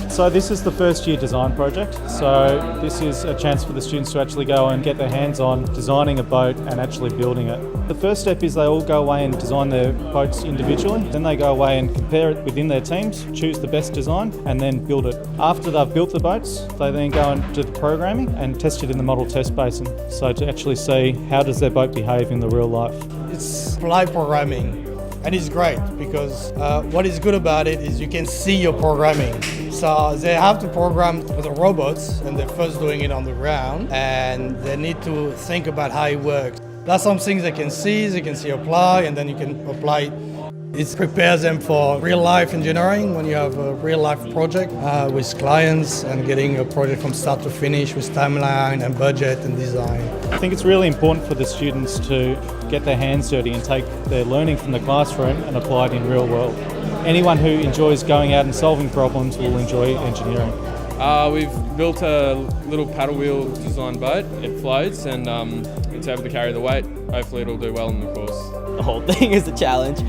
So this is the first year design project. So this is a chance for the students to actually go and get their hands on designing a boat and actually building it. The first step is they all go away and design their boats individually. Then they go away and compare it within their teams, choose the best design and then build it. After they've built the boats, they then go and do the programming and test it in the model test basin. So to actually see how does their boat behave in the real life. It's applied programming. And it's great because what is good about it is you can see your programming. So they have to program with the robots and they're first doing it on the ground and they need to think about how it works. That's some things they can see apply, and then you can apply it. It prepares them for real life engineering when you have a real life project with clients and getting a project from start to finish with timeline and budget and design. I think it's really important for the students to get their hands dirty and take their learning from the classroom and apply it in real world. Anyone who enjoys going out and solving problems will enjoy engineering. We've built a little paddle wheel design boat. It floats and it's able to carry the weight. Hopefully it'll do well in the course. The whole thing is a challenge.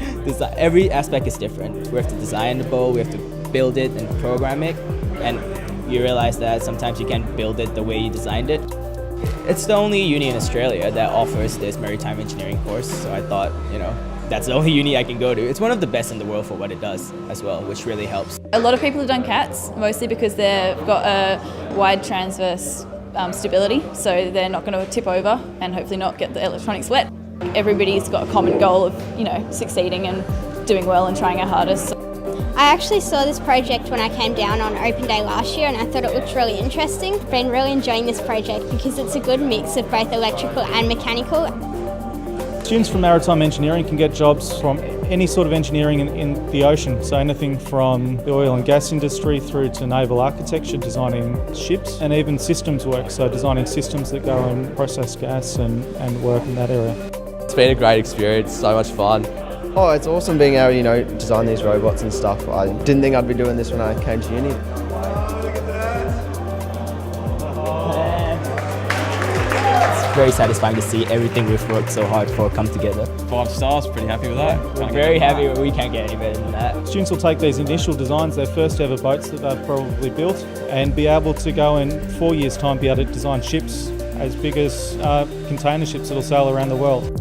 Every aspect is different. We have to design the boat, we have to build it and program it, and you realize that sometimes you can't build it the way you designed it. It's the only uni in Australia that offers this maritime engineering course, so I thought, that's the only uni I can go to. It's one of the best in the world for what it does as well, which really helps. A lot of people have done CATs, mostly because they've got a wide transverse stability, so they're not going to tip over and hopefully not get the electronics wet. Everybody's got a common goal of, succeeding and doing well and trying our hardest. I actually saw this project when I came down on open day last year and I thought it looked really interesting. I've been really enjoying this project because it's a good mix of both electrical and mechanical. Students from Maritime Engineering can get jobs from any sort of engineering in the ocean, so anything from the oil and gas industry through to naval architecture, designing ships, and even systems work, so designing systems that go and process gas and work in that area. It's been a great experience, so much fun. Oh, it's awesome being able to, design these robots and stuff. I didn't think I'd be doing this when I came to uni. It's very satisfying to see everything we've worked so hard for come together. 5 stars, pretty happy with that. We're very happy, we can't get any better than that. Students will take these initial designs, their first ever boats that they've probably built, and be able to go in 4 years' time be able to design ships as big as container ships that'll sail around the world.